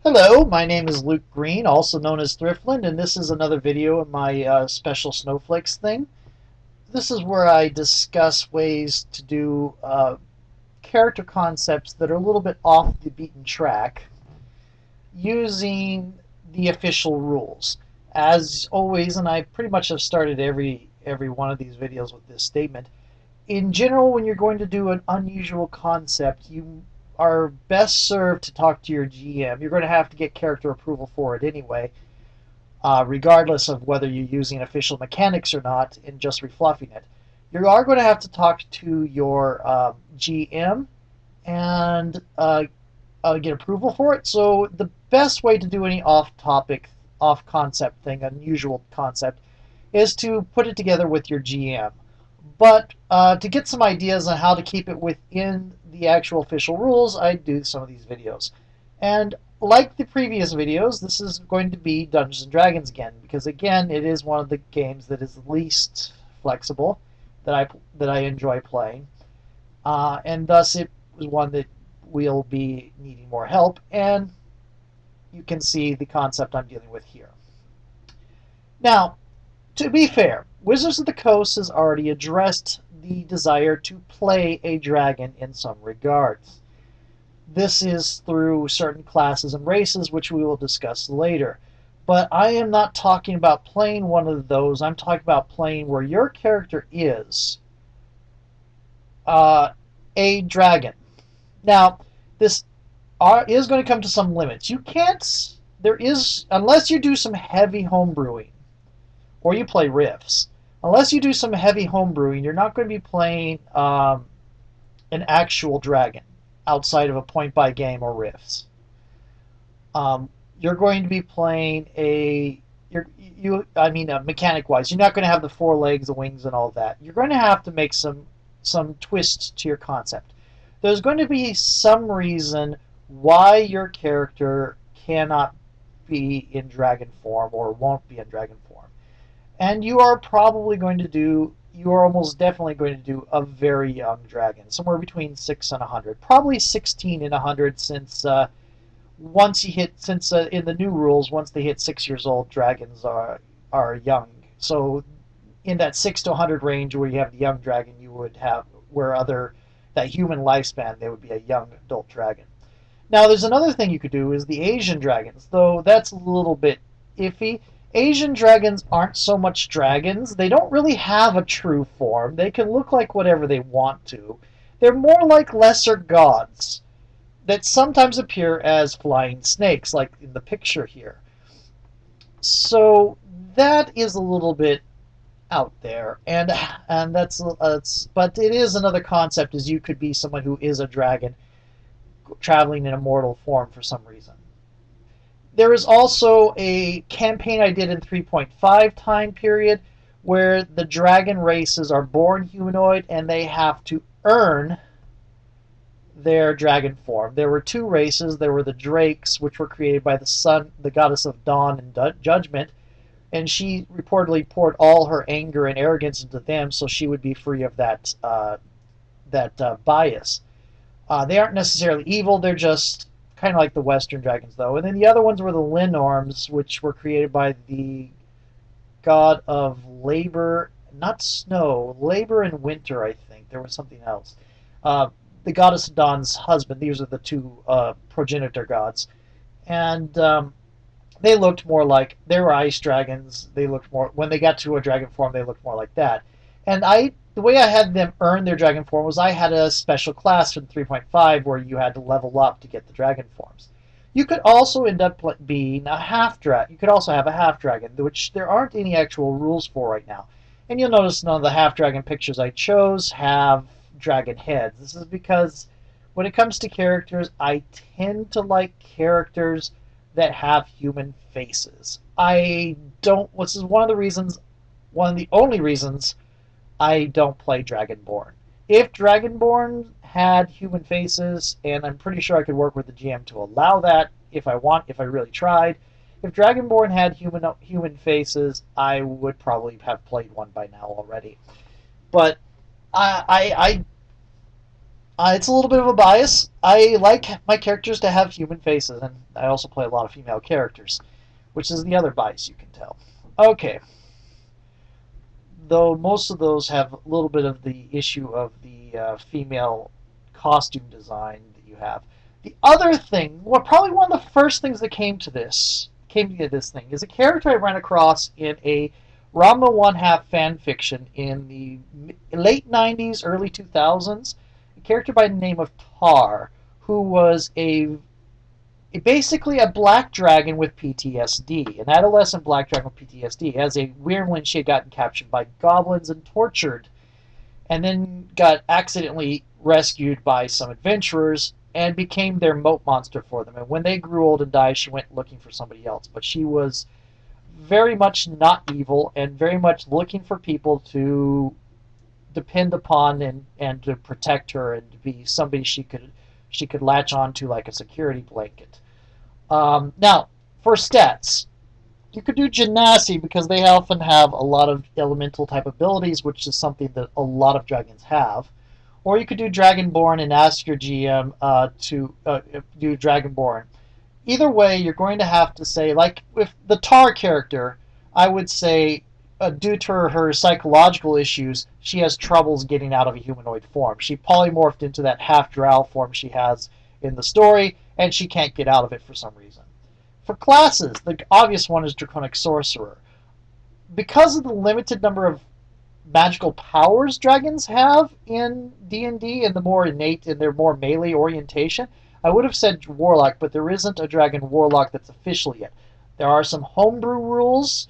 Hello, my name is Luke Green, also known as Thriftland, and this is another video of my special Snowflakes thing. This is where I discuss ways to do character concepts that are a little bit off the beaten track using the official rules. As always, and I pretty much have started every one of these videos with this statement, in general, when you're going to do an unusual concept, you are best served to talk to your GM. You're going to have to get character approval for it anyway, regardless of whether you're using official mechanics or not and just refluffing it. You are going to have to talk to your GM and get approval for it. So the best way to do any off-topic, off-concept thing, unusual concept, is to put it together with your GM. But to get some ideas on how to keep it within the actual official rules, I do some of these videos. And like the previous videos, this is going to be Dungeons and Dragons again, because again, it is one of the games that is least flexible that I enjoy playing, and thus it was one that we'll be needing more help. And you can see the concept I'm dealing with here. Now, to be fair, Wizards of the Coast has already addressed the desire to play a dragon in some regards. This is through certain classes and races, which we will discuss later. But I am not talking about playing one of those. I'm talking about playing where your character is a dragon. Now, this is going to come to some limits. You can't, unless you do some heavy homebrewing, or you play riffs. Unless you do some heavy homebrewing, you're not going to be playing an actual dragon outside of a point-by game or riffs. You're going to be playing mechanic-wise, you're not going to have the four legs, the wings, and all that. You're going to have to make some twists to your concept. There's going to be some reason why your character cannot be in dragon form or won't be in dragon form. And you are almost definitely going to do a very young dragon, somewhere between 6 and 100, probably 16 and 100, since in the new rules, once they hit 6 years old, dragons are young. So in that 6 to 100 range, where you have the young dragon, you would have that human lifespan, they would be a young adult dragon. Now, there's another thing you could do is the Asian dragons, though that's a little bit iffy. Asian dragons aren't so much dragons. They don't really have a true form. They can look like whatever they want to. They're more like lesser gods that sometimes appear as flying snakes, like in the picture here. So that is a little bit out there, and that's but it is another concept, as you could be someone who is a dragon traveling in a mortal form for some reason. There is also a campaign I did in 3.5 time period where the dragon races are born humanoid and they have to earn their dragon form. There were two races. There were the Drakes, which were created by the sun, the goddess of dawn and judgment, and she reportedly poured all her anger and arrogance into them, so she would be free of that bias. They aren't necessarily evil. They're just kind of like the Western dragons, though. And then the other ones were the Linorms, which were created by the god of labor, not snow, labor and winter, I think. There was something else. The goddess of dawn's husband. These are the two progenitor gods. And they looked more like, they were ice dragons. They looked more, when they got to a dragon form, they looked more like that. And the way I had them earn their dragon form was I had a special class in 3.5 where you had to level up to get the dragon forms. You could also end up being a half dragon. You could also have a half dragon, which there aren't any actual rules for right now. And you'll notice none of the half dragon pictures I chose have dragon heads. This is because when it comes to characters, I tend to like characters that have human faces. This is one of the only reasons I don't play Dragonborn. If Dragonborn had human faces, and I'm pretty sure I could work with the GM to allow that if I really tried. If Dragonborn had human faces, I would probably have played one by now already. But I It's a little bit of a bias. I like my characters to have human faces, and I also play a lot of female characters, which is the other bias you can tell. Okay, though most of those have a little bit of the issue of the female costume design that you have. The other thing, well, probably one of the first things that came to this thing, is a character I ran across in a Rama One Half fan fiction in the late '90s, early 2000s. A character by the name of Tarre, who was basically a black dragon with PTSD, an adolescent black dragon with PTSD. As a weirdling, she had gotten captured by goblins and tortured, and then got accidentally rescued by some adventurers and became their moat monster for them. And when they grew old and died, she went looking for somebody else. But she was very much not evil and very much looking for people to depend upon and to protect her and to be somebody she could latch on to like a security blanket. Now, for stats, you could do Genasi because they often have a lot of elemental type abilities, which is something that a lot of dragons have. Or you could do Dragonborn and ask your GM to do Dragonborn. Either way, you're going to have to say, like with the Tar character, I would say, due to her psychological issues, she has troubles getting out of a humanoid form. She polymorphed into that half drow form she has in the story, and she can't get out of it for some reason. For classes, the obvious one is Draconic Sorcerer. Because of the limited number of magical powers dragons have in D&D and D and the more innate and their more melee orientation, I would have said Warlock, but there isn't a Dragon Warlock that's official yet. There are some homebrew rules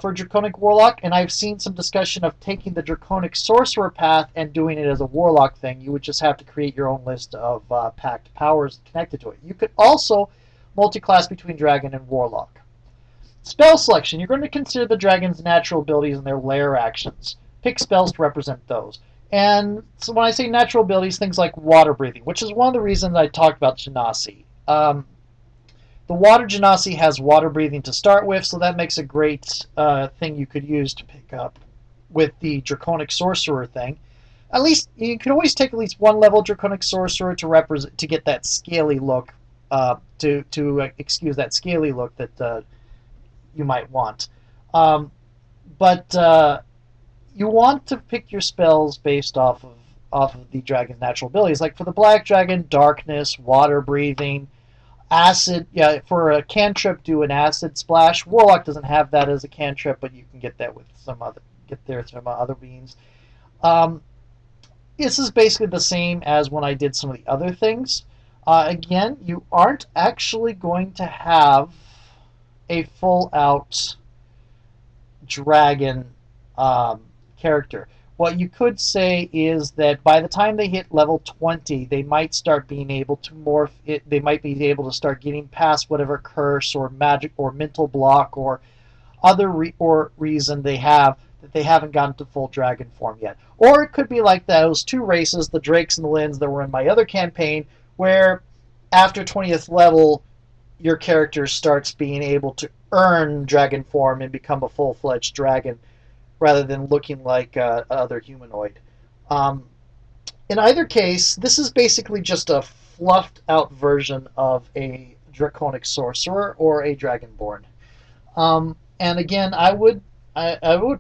for Draconic Warlock, and I've seen some discussion of taking the Draconic Sorcerer path and doing it as a Warlock thing. You would just have to create your own list of packed powers connected to it. You could also multi-class between Dragon and Warlock. Spell selection. You're going to consider the dragon's natural abilities and their lair actions. Pick spells to represent those. And so when I say natural abilities, things like water breathing, which is one of the reasons I talked about Genasi. The water Genasi has water breathing to start with, so that makes a great thing you could use to pick up with the Draconic Sorcerer thing. At least you can always take at least one level Draconic Sorcerer to get that scaly look, to excuse that scaly look that you might want. But you want to pick your spells based off of the dragon's natural abilities. Like for the black dragon, darkness, water breathing, acid. Yeah, for a cantrip, do an acid splash. Warlock doesn't have that as a cantrip, but you can get that with some other beings. This is basically the same as when I did some of the other things. Again, you aren't actually going to have a full-out dragon character. What you could say is that by the time they hit level 20, they might start being able to morph it. They might be able to start getting past whatever curse or magic or mental block or other reason they have that they haven't gotten to full dragon form yet. Or it could be like those two races, the Drakes and the Lins, that were in my other campaign, where after 20th level, your character starts being able to earn dragon form and become a full-fledged dragon rather than looking like other humanoid. In either case, this is basically just a fluffed out version of a Draconic Sorcerer or a Dragonborn. And again, I would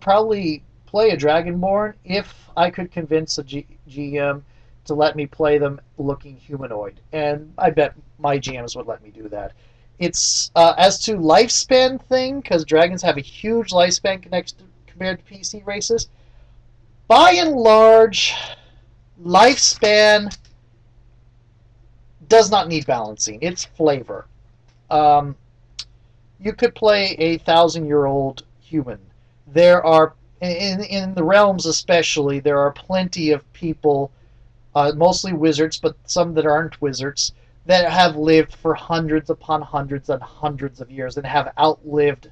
probably play a Dragonborn if I could convince a GM to let me play them looking humanoid, and I bet my GMs would let me do that. It's as to lifespan thing, because dragons have a huge lifespan compared to PC races. By and large, lifespan does not need balancing. It's flavor. You could play a 1,000-year-old human. There are, in the realms especially, there are plenty of people, mostly wizards, but some that aren't wizards, that have lived for hundreds upon hundreds and hundreds of years and have outlived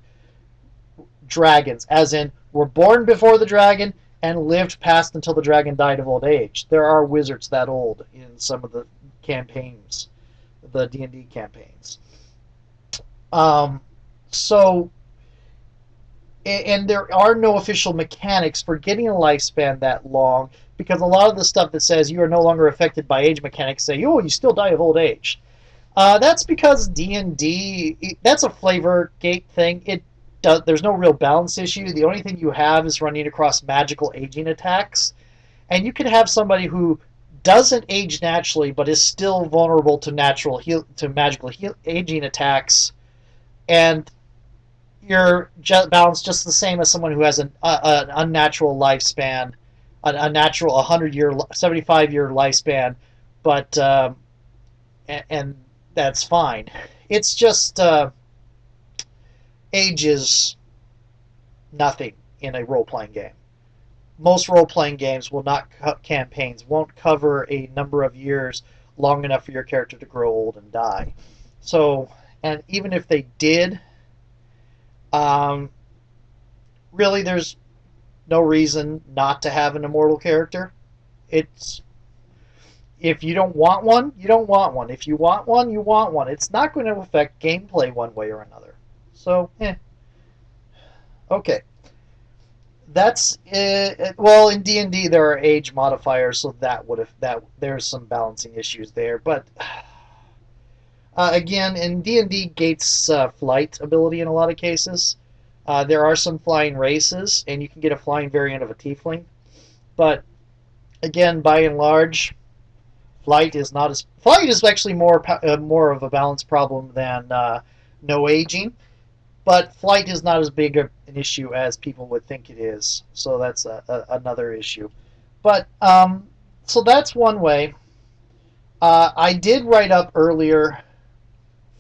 dragons, as in were born before the dragon and lived past until the dragon died of old age. There are wizards that old in some of the campaigns, the D&D campaigns. So and there are no official mechanics for getting a lifespan that long, because a lot of the stuff that says you are no longer affected by age mechanics say, oh, you still die of old age. That's because D&D, that's a flavor gate thing. There's no real balance issue. The only thing you have is running across magical aging attacks, and you can have somebody who doesn't age naturally but is still vulnerable to magical aging attacks, and you're balanced just the same as someone who has an unnatural lifespan, a natural 100-year, 75-year lifespan, but and that's fine. It's just age is nothing in a role-playing game. Most role-playing games will not campaigns won't cover a number of years long enough for your character to grow old and die. So, and even if they did, um, really, there's no reason not to have an immortal character. It's If you don't want one, you don't want one. If you want one, you want one. It's not going to affect gameplay one way or another. So, okay. That's it. Well, in D&D there are age modifiers, so that there's some balancing issues there. But again, in D&D gates flight ability in a lot of cases. There are some flying races, and you can get a flying variant of a tiefling. But again, by and large, flight is actually more of a balance problem than no aging. But flight is not as big an issue as people would think it is, so that's another issue. But so that's one way. I did write up earlier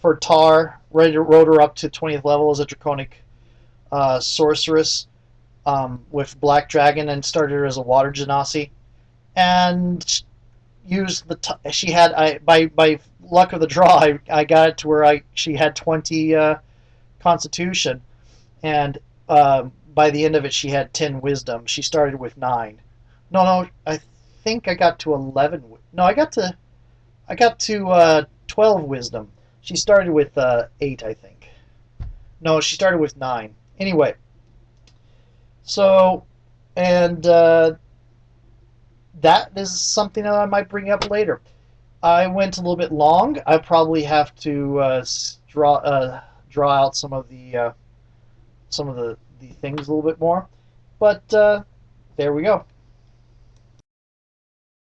for Tarre, wrote her up to 20th level as a draconic sorceress with Black Dragon, and started her as a water genasi, and used she had by luck of the draw, I got it to where she had 20 Constitution, and by the end of it she had 10 Wisdom. She started with 9. No, I think I got to 11. No, I got to 12 Wisdom. She started with 8, I think. No, she started with 9. Anyway, so, and that is something that I might bring up later. I went a little bit long. I probably have to draw out some of the things a little bit more, but there we go.